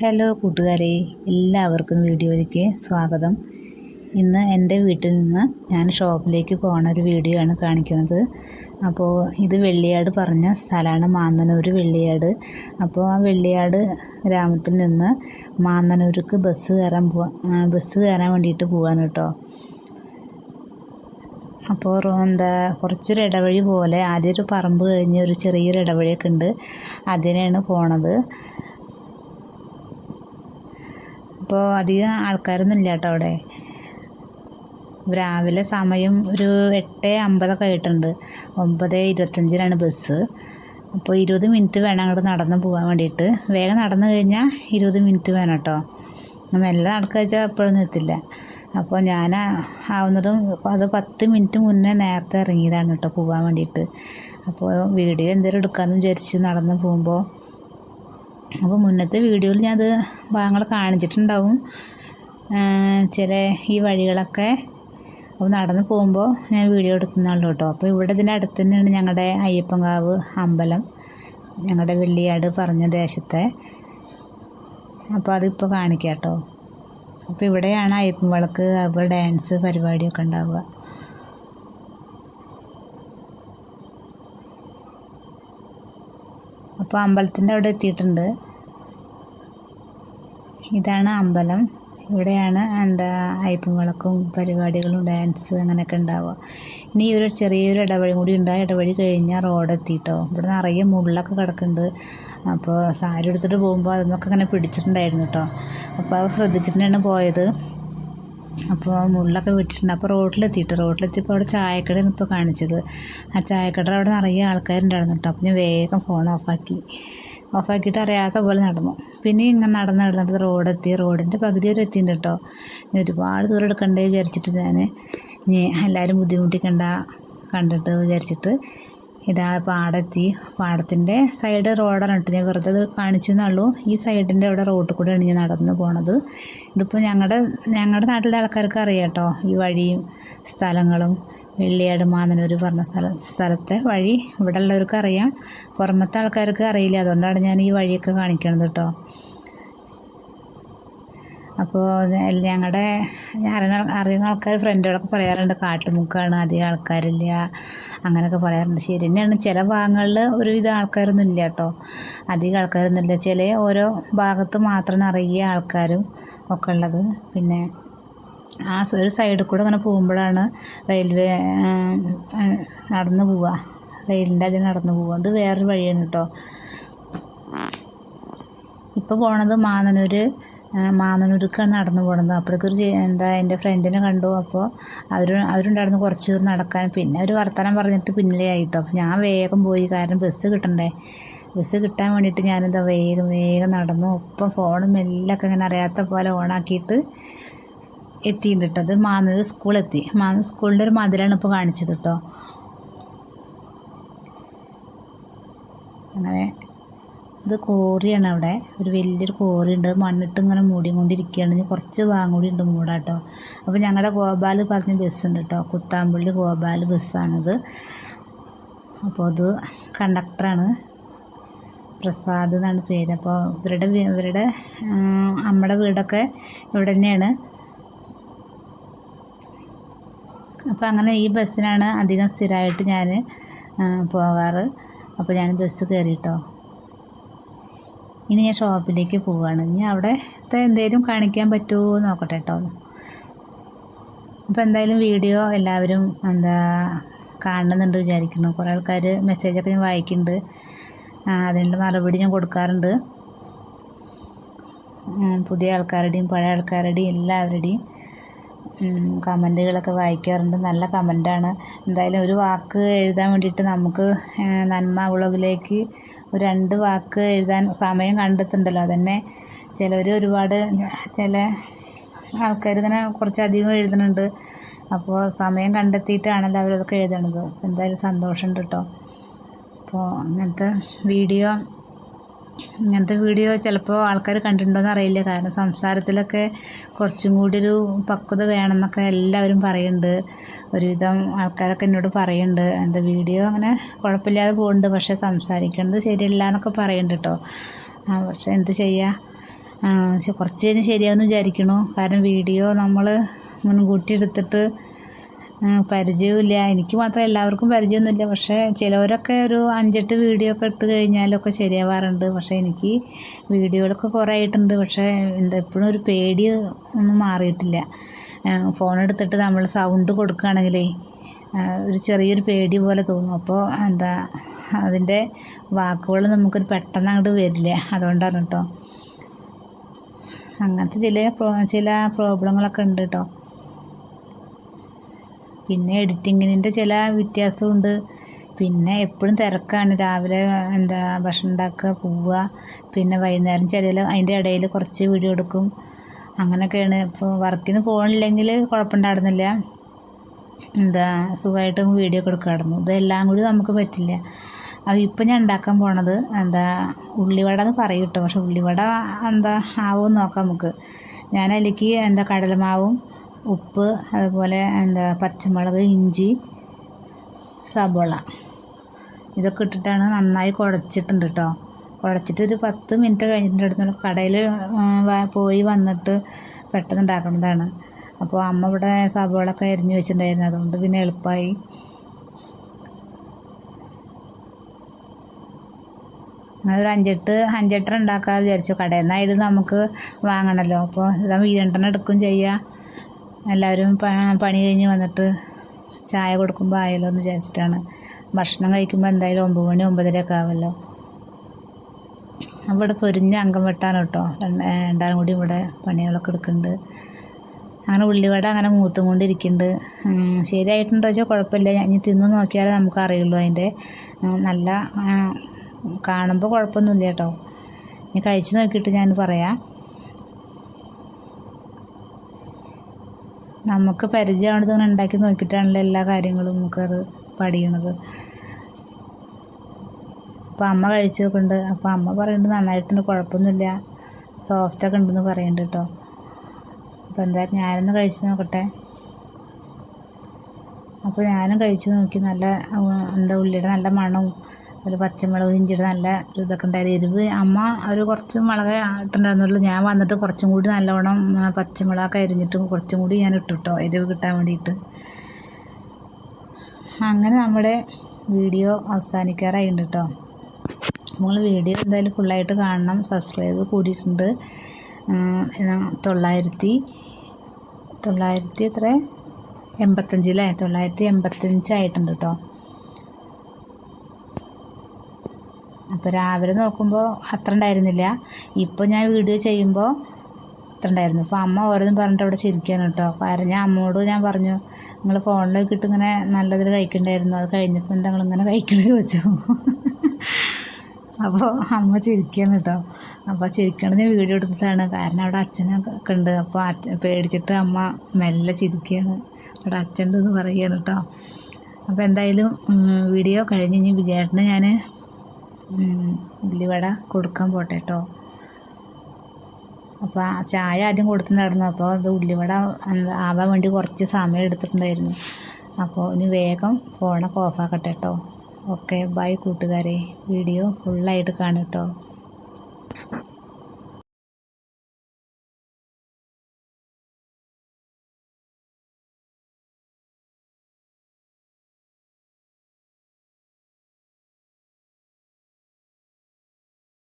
Hello കൂട്ടുകാരെ, എല്ലാവർക്കും വീഡിയോയിലേക്ക് സ്വാഗതം. ഇന്ന് എൻ്റെ വീട്ടിൽ നിന്ന് ഞാൻ ഷോപ്പിലേക്ക് പോകുന്ന ഒരു വീഡിയോ ആണ് കാണിക്കുന്നത്. അപ്പോൾ ഇത് വെള്ളിയാട് പറഞ്ഞ സ്ഥലമാണ്, മാന്നനൂർ വെള്ളിയാട്. അപ്പോൾ ആ വെള്ളിയാട് ഗ്രാമത്തിൽ നിന്ന് മാന്നനൂർക്ക് ബസ് കയറാൻ വേണ്ടിയിട്ട് പോകാൻ കേട്ടോ. അപ്പോൾ കുറച്ചൊരു ഇടവഴി പോലെ, ആദ്യം ഒരു പറമ്പ് കഴിഞ്ഞ് ഒരു ചെറിയൊരു ഇടവഴിയൊക്കെ ഉണ്ട്, അതിനാണ് പോണത്. അപ്പോൾ അധികം ആൾക്കാരൊന്നും ഇല്ല കേട്ടോ അവിടെ. രാവിലെ സമയം ഒരു 8:50 ആയിട്ടുണ്ട്. 9:25 ബസ്. അപ്പോൾ 20 മിനിറ്റ് വേണം അങ്ങോട്ട് നടന്ന് പോകാൻ വേണ്ടിയിട്ട്. വേഗം നടന്നു കഴിഞ്ഞാൽ 20 മിനിറ്റ് വേണം കേട്ടോ. മെല്ലെ നടക്കുക വെച്ചാൽ എപ്പോഴൊന്നും എത്തില്ല. അപ്പോൾ ഞാൻ ആവുന്നതും അത് 10 മിനിറ്റ് മുന്നേ നേരത്തെ ഇറങ്ങിയതാണ് കേട്ടോ പോകാൻ വേണ്ടിയിട്ട്. അപ്പോൾ വീഡിയോ എന്തെങ്കിലും എടുക്കാമെന്ന് വിചാരിച്ചു നടന്ന് പോകുമ്പോൾ. അപ്പോൾ മുന്നത്തെ വീഡിയോയിൽ ഞാനത് ഭാഗങ്ങൾ കാണിച്ചിട്ടുണ്ടാവും, ചില ഈ വഴികളൊക്കെ. അപ്പോൾ നടന്ന് പോകുമ്പോൾ ഞാൻ വീഡിയോ എടുക്കുന്നുള്ളൂ കേട്ടോ. അപ്പോൾ ഇവിടെ ഇതിൻ്റെ അടുത്ത് തന്നെയാണ് ഞങ്ങളുടെ അയ്യപ്പൻകാവ് അമ്പലം, ഞങ്ങളുടെ വെള്ളിയാട് പറഞ്ഞ ദേശത്തെ. അപ്പോൾ അതിപ്പോൾ കാണിക്കാം കേട്ടോ. അപ്പോൾ ഇവിടെയാണ് അയ്യപ്പൻ വിളക്ക്, അതുപോലെ ഡാൻസ് പരിപാടിയൊക്കെ ഉണ്ടാവുക. അപ്പോൾ അമ്പലത്തിൻ്റെ അവിടെ എത്തിയിട്ടുണ്ട്. ഇതാണ് അമ്പലം. ഇവിടെയാണ് അയ്യപ്പൻ വിളക്കും പരിപാടികളും ഡാൻസ് അങ്ങനെയൊക്കെ ഉണ്ടാവുക. ഇനി ഒരു ചെറിയൊരു ഇടവഴി കൂടി ഉണ്ട്. ആ ഇടവഴി കഴിഞ്ഞാൽ റോഡ് എത്തിയിട്ടോ. ഇവിടെ നിറയെ മുള്ളൊക്കെ കിടക്കുന്നുണ്ട്. അപ്പോൾ സാരി എടുത്തിട്ട് പോകുമ്പോൾ അതിനൊക്കെ ഇങ്ങനെ പിടിച്ചിട്ടുണ്ടായിരുന്നു കേട്ടോ. അപ്പോൾ അത് ശ്രദ്ധിച്ചിട്ടാണ് പോയത്. അപ്പോൾ മുള്ളൊക്കെ വിട്ടിട്ടുണ്ട്. അപ്പോൾ റോഡിലെത്തിയപ്പോൾ അവിടെ ചായക്കടയാണ് ഇപ്പോൾ കാണിച്ചത്. ആ ചായക്കട അവിടെ നിറയെ ആൾക്കാരുണ്ടായിരുന്നു കേട്ടോ. അപ്പോൾ ഞാൻ വേഗം ഫോൺ ഓഫാക്കിയിട്ട് അറിയാത്ത പോലെ നടന്നു. പിന്നെ ഇങ്ങനെ നടന്നിട്ട് റോഡെത്തി. റോഡിൻ്റെ പകുതി വരെ എത്തിയിട്ടുണ്ട് കേട്ടോ. ഇനി ഒരുപാട് ദൂരം എടുക്കണ്ടേ വിചാരിച്ചിട്ട് ഞാൻ എല്ലാവരും കണ്ടിട്ട് വിചാരിച്ചിട്ട് ഇതാ പാടെത്തി. പാടത്തിൻ്റെ സൈഡ് റോഡാണ് കേട്ടോ. ഞാൻ വെറുതെ കാണിച്ചു എന്നുള്ളൂ. ഈ സൈഡിൻ്റെ അവിടെ റോഡിൽ കൂടെയാണ് ഞാൻ നടന്ന് പോണത്. ഇതിപ്പോൾ ഞങ്ങളുടെ നാട്ടിലെ ആൾക്കാർക്ക് അറിയാം കേട്ടോ ഈ വഴിയും സ്ഥലങ്ങളും. വെള്ളിയാട് മാന്നനൂർ പറഞ്ഞ സ്ഥലത്തെ വഴി ഇവിടെ ഉള്ളവർക്ക് അറിയാം, പുറമത്തെ ആൾക്കാർക്ക് അറിയില്ല. അതുകൊണ്ടാണ് ഞാൻ ഈ വഴിയൊക്കെ കാണിക്കണത് കേട്ടോ. അപ്പോൾ അറിയുന്ന ആൾക്കാർ ഫ്രണ്ടുകളൊക്കെ പറയാറുണ്ട് കാട്ടുമുക്കാണ്, അധികം ആൾക്കാരില്ല അങ്ങനെയൊക്കെ പറയാറുണ്ട്. ശരി തന്നെയാണ്. ചില ഭാഗങ്ങളിൽ ഒരുവിധ ആൾക്കാരൊന്നും ഇല്ല കേട്ടോ, അധികം ആൾക്കാരൊന്നുമില്ല. ചില ഓരോ ഭാഗത്ത് മാത്രമാണ് അറിയുക ആൾക്കാരും ഒക്കെ ഉള്ളത്. പിന്നെ ആ ഒരു സൈഡിൽ കൂടെ അങ്ങനെ പോകുമ്പോഴാണ് റെയിൽവേ നടന്നു പോവുക, റെയിലിൻ്റെ അതിൽ നടന്നു പോവുക. അത് വേറൊരു വഴിയാണ് കേട്ടോ. ഇപ്പോൾ പോണത് മാന്നനൂർക്കാണ് നടന്നു പോണത്. അപ്പോഴേക്കൊരു എൻ്റെ ഫ്രണ്ടിനെ കണ്ടു. അപ്പോൾ അവരുണ്ടായിരുന്നു കുറച്ച് ദൂരം നടക്കാൻ. പിന്നെ അവർ വർത്തമാനം പറഞ്ഞിട്ട് പിന്നിലേ ആയിട്ടോ. അപ്പോൾ ഞാൻ വേഗം പോയി, കാരണം ബസ് കിട്ടണ്ടേ. ബസ് കിട്ടാൻ വേണ്ടിയിട്ട് ഞാനിതാ വേഗം നടന്നു. ഒപ്പം ഫോണും മെല്ലൊക്കെ ഇങ്ങനെ അറിയാത്ത പോലെ ഓണാക്കിയിട്ട് എത്തിയിട്ടുണ്ട് കേട്ടോ. അത് മാന്നൂർ സ്കൂളെത്തി. മാന്നൂർ സ്കൂളിൻ്റെ ഒരു മതിലാണ് ഇപ്പോൾ കാണിച്ചത് കേട്ടോ. അങ്ങനെ ഇത് കോറിയാണ്. അവിടെ ഒരു വലിയൊരു കോറി ഉണ്ട്, മണ്ണിട്ട് ഇങ്ങനെ മൂടിക്കൊണ്ടിരിക്കുകയാണ്. ഇനി കുറച്ച് ഭാഗം കൂടി ഉണ്ട് മൂടാട്ടോ. അപ്പോൾ ഞങ്ങളുടെ ഗോപാൽ പറഞ്ഞ ബസ്സുണ്ട് കേട്ടോ, കുത്താമ്പള്ളി ഗോപാൽ ബസ്സാണിത്. അപ്പോൾ അത് കണ്ടക്ടറാണ്, പ്രസാദ് എന്നാണ് പേര്. അപ്പോൾ ഇവരുടെ നമ്മുടെ വീടൊക്കെ ഇവിടെ തന്നെയാണ്. അപ്പോൾ അങ്ങനെ ഈ ബസ്സിനാണ് അധികം സ്ഥിരമായിട്ട് ഞാൻ പോകാറ്. അപ്പോൾ ഞാൻ ബസ് കയറിയിട്ടോ. ഇനി ഞാൻ ഷോപ്പിലേക്ക് പോവുകയാണ്. ഇനി അവിടുത്തെ എന്തെങ്കിലും കാണിക്കാൻ പറ്റുമോ നോക്കട്ടെ കേട്ടോ. അപ്പോൾ എന്തായാലും വീഡിയോ എല്ലാവരും കാണുന്നുണ്ട് വിചാരിക്കുന്നു. കുറേ ആൾക്കാർ മെസ്സേജൊക്കെ ഞാൻ വായിക്കുന്നുണ്ട്, അതിനുള്ള മറുപടി ഞാൻ കൊടുക്കാറുണ്ട്. പുതിയ ആൾക്കാരുടെയും പഴയ ആൾക്കാരുടെയും എല്ലാവരുടെയും കമൻറ്റുകളൊക്കെ വായിക്കാറുണ്ട്. നല്ല കമൻറ്റാണ്. എന്തായാലും ഒരു വാക്ക് എഴുതാൻ വേണ്ടിയിട്ട് നമുക്ക് നന്മ വ്ളോഗിലേക്ക് ഒരു 2 വാക്ക് എഴുതാൻ സമയം കണ്ടെത്തുന്നുണ്ടല്ലോ. അതന്നെ ചില ആൾക്കാർ ഇങ്ങനെ കുറച്ചധികം എഴുതുന്നുണ്ട്. അപ്പോൾ സമയം കണ്ടെത്തിയിട്ടാണല്ലോ അവരതൊക്കെ എഴുതണത്. എന്തായാലും സന്തോഷമുണ്ട് കേട്ടോ. അപ്പോൾ ഇങ്ങനത്തെ വീഡിയോ ചിലപ്പോൾ ആൾക്കാർ കണ്ടിട്ടുണ്ടോയെന്ന് അറിയില്ല, കാരണം സംസാരത്തിലൊക്കെ കുറച്ചും കൂടി ഒരു പക്വത വേണമെന്നൊക്കെ എല്ലാവരും പറയുന്നുണ്ട്. ഒരുവിധം ആൾക്കാരൊക്കെ എന്നോട് പറയുന്നുണ്ട് വീഡിയോ അങ്ങനെ കുഴപ്പമില്ലാതെ പോകുന്നുണ്ട്, പക്ഷേ സംസാരിക്കുന്നത് ശരിയല്ല എന്നൊക്കെ പറയുന്നുണ്ട് കേട്ടോ. പക്ഷെ എന്ത് ചെയ്യുക, കുറച്ച് കഴിഞ്ഞ് ശരിയാവുമെന്ന് വിചാരിക്കണു. കാരണം വീഡിയോ നമ്മൾ മുൻകൂട്ടി എടുത്തിട്ട് പരിചയമില്ല. എനിക്ക് മാത്രം എല്ലാവർക്കും പരിചയമൊന്നുമില്ല. പക്ഷേ ചിലവരൊക്കെ ഒരു 5-8 വീഡിയോ ഒക്കെ ഇട്ട് കഴിഞ്ഞാലൊക്കെ ശരിയാവാറുണ്ട്. പക്ഷേ എനിക്ക് വീഡിയോകളൊക്കെ കുറേ ആയിട്ടുണ്ട്. പക്ഷേ എപ്പോഴും ഒരു പേടി ഒന്നും മാറിയിട്ടില്ല. ഫോൺ എടുത്തിട്ട് നമ്മൾ സൗണ്ട് കൊടുക്കുകയാണെങ്കിലേ ഒരു ചെറിയൊരു പേടി പോലെ തോന്നും. അപ്പോൾ അതിൻ്റെ വാക്കുകൾ നമുക്കൊരു പെട്ടെന്ന് അങ്ങോട്ട് വരില്ല. അതുകൊണ്ടാണ് കേട്ടോ. അങ്ങനത്തെ ചില പ്രോബ്ലങ്ങളൊക്കെ ഉണ്ട് കേട്ടോ. പിന്നെ എഡിറ്റിങ്ങിൻ്റെ ചില വ്യത്യാസമുണ്ട്. പിന്നെ എപ്പോഴും തിരക്കാണ്. രാവിലെ ഭക്ഷണം ഉണ്ടാക്കുക, പോവുക, പിന്നെ വൈകുന്നേരം അതിൻ്റെ ഇടയിൽ കുറച്ച് വീഡിയോ എടുക്കും. അങ്ങനെയൊക്കെയാണ്. ഇപ്പോൾ വർക്കിന് പോകണില്ലെങ്കിൽ കുഴപ്പമുണ്ടായിരുന്നില്ല, സുഖമായിട്ട് വീഡിയോ ഒക്കെ എടുക്കുമായിരുന്നു. ഇതെല്ലാം കൂടി നമുക്ക് പറ്റില്ല. അപ്പോൾ ഇപ്പം ഞാൻ ഉണ്ടാക്കാൻ പോണത് ഉള്ളിവട എന്ന് പറയും കേട്ടോ. പക്ഷെ ഉള്ളിവട ആവുമെന്ന് നോക്കാം നമുക്ക്. ഞാൻ അതിലേക്ക് കടലമാവും, ഉപ്പ്, അതുപോലെ പച്ചമുളക്, ഇഞ്ചി, സബോള ഇതൊക്കെ ഇട്ടിട്ടാണ് നന്നായി കുഴച്ചിട്ടുണ്ട് കേട്ടോ. കുഴച്ചിട്ട് ഒരു 10 മിനിറ്റ് കഴിഞ്ഞിട്ടുണ്ടായിരുന്നു. കടയിൽ പോയി വന്നിട്ട് പെട്ടെന്ന് ഉണ്ടാക്കുന്നതാണ്. അപ്പോൾ അമ്മ ഇവിടെ സബോളൊക്കെ അരിഞ്ഞ് വെച്ചിട്ടുണ്ടായിരുന്നു. അതുകൊണ്ട് പിന്നെ എളുപ്പമായി. അങ്ങനെ ഒരു 5-8 ഉണ്ടാക്കാൻ വിചാരിച്ചു. കടയിൽ നിന്നായാലും നമുക്ക് വാങ്ങണമല്ലോ. അപ്പോൾ 2 എടുക്കും ചെയ്യുക. എല്ലാവരും പണി കഴിഞ്ഞ് വന്നിട്ട് ചായ കൊടുക്കുമ്പോൾ ആയല്ലോ എന്ന് വിചാരിച്ചിട്ടാണ്. ഭക്ഷണം കഴിക്കുമ്പോൾ എന്തായാലും 9 മണി 9:30 ഒക്കെ ആവുമല്ലോ. അവിടെ പൊരിഞ്ഞ അംഗം വെട്ടാണ് കേട്ടോ. രണ്ടാളും കൂടി ഇവിടെ പണികളൊക്കെ എടുക്കുന്നുണ്ട്. അങ്ങനെ ഉള്ളിവട അങ്ങനെ മൂത്തും കൊണ്ടിരിക്കുന്നുണ്ട്. ശരിയായിട്ടുണ്ടോ വെച്ചാൽ കുഴപ്പമില്ല. ഇനി തിന്ന് നോക്കിയാലേ നമുക്ക് അറിയുള്ളൂ. അതിൻ്റെ നല്ല കാണുമ്പോൾ കുഴപ്പമൊന്നുമില്ല കേട്ടോ. ഇനി കഴിച്ച് നോക്കിയിട്ട് ഞാൻ പറയാം. നമുക്ക് പരിചയമാണത് ഇങ്ങനെ ഉണ്ടാക്കി നോക്കിയിട്ടാണല്ലോ എല്ലാ കാര്യങ്ങളും നമുക്കത് പഠിക്കണത്. അപ്പോൾ അമ്മ കഴിച്ച് നോക്കുന്നുണ്ട്. അപ്പോൾ അമ്മ പറയുന്നുണ്ട് നന്നായിട്ടുണ്ട്, കുഴപ്പമൊന്നുമില്ല, സോഫ്റ്റൊക്കെ ഉണ്ടെന്ന് പറയുന്നുണ്ട് കേട്ടോ. അപ്പോൾ എന്തായാലും ഞാനൊന്ന് കഴിച്ച് നോക്കട്ടെ. അപ്പോൾ ഞാനും കഴിച്ച് നോക്കി. നല്ല ഉള്ളിയുടെ നല്ല മണവും ഒരു പച്ചമുളക്, ഇഞ്ചിയുടെ നല്ല ഒരു ഇതൊക്കെ ഉണ്ടായിരുന്നു. എരിവ് അമ്മ കുറച്ച് മുളക് ഇട്ടുണ്ടായിരുന്നുള്ളൂ. ഞാൻ വന്നിട്ട് കുറച്ചും കൂടി നല്ലവണ്ണം പച്ചമുളകൊക്കെ അരിഞ്ഞിട്ട് കുറച്ചും കൂടി ഞാൻ ഇട്ടിട്ടോ, എരിവ് കിട്ടാൻ വേണ്ടിയിട്ട്. അങ്ങനെ നമ്മുടെ വീഡിയോ അവസാനിക്കാറായിട്ടുണ്ട് കേട്ടോ. നമ്മൾ വീഡിയോ എന്തായാലും ഫുള്ളായിട്ട് കാണണം. സബ്സ്ക്രൈബ് കൂടിയിട്ടുണ്ട്. 985 ആയിട്ടുണ്ട് കേട്ടോ. അപ്പോൾ രാവിലെ നോക്കുമ്പോൾ അത്ര ഉണ്ടായിരുന്നില്ല. ഇപ്പോൾ ഞാൻ വീഡിയോ ചെയ്യുമ്പോൾ അത്ര ഉണ്ടായിരുന്നു. അപ്പോൾ അമ്മ ഓരോന്നും പറഞ്ഞിട്ട് അവിടെ ചിരിക്കുകയാണ് കേട്ടോ. കാരണം അമ്മയോട് ഞാൻ പറഞ്ഞു, നിങ്ങൾ ഫോണിൽ നോക്കിയിട്ട് ഇങ്ങനെ നല്ലതിൽ കഴിക്കണ്ടായിരുന്നു, അത് കഴിഞ്ഞപ്പോൾ എന്താ നിങ്ങളിങ്ങനെ കഴിക്കണമെന്ന് ചോദിച്ചു. അപ്പോൾ അമ്മ ചിരിക്കുകയാണ് കേട്ടോ. അപ്പോൾ ചിരിക്കണത് വീഡിയോ എടുത്തതാണ്. കാരണം അവിടെ അച്ഛനൊക്കെ ഉണ്ട്. അപ്പോൾ പേടിച്ചിട്ട് അമ്മ മെല്ലെ ചിരിക്കുകയാണ്. അവിടെ അച്ഛൻ്റെ പറയുകയാണ് കേട്ടോ. അപ്പോൾ എന്തായാലും വീഡിയോ കഴിഞ്ഞ് ഇനി വിജയേട്ടന് ഞാൻ ഉള്ളിവട കൊടുക്കാൻ പോട്ടെ കേട്ടോ. അപ്പോൾ ചായ ആദ്യം കൊടുത്തിട്ടുണ്ടായിരുന്നു. അപ്പോൾ അത് ഉള്ളിവട ആവാൻ വേണ്ടി കുറച്ച് സമയം എടുത്തിട്ടുണ്ടായിരുന്നു. അപ്പോൾ ഇനി വേഗം ഫോണൊക്കെ ഓഫാക്കട്ടെ കേട്ടോ. ഓക്കെ, ബൈ കൂട്ടുകാരെ. വീഡിയോ ഫുള്ളായിട്ട് കാണും കേട്ടോ.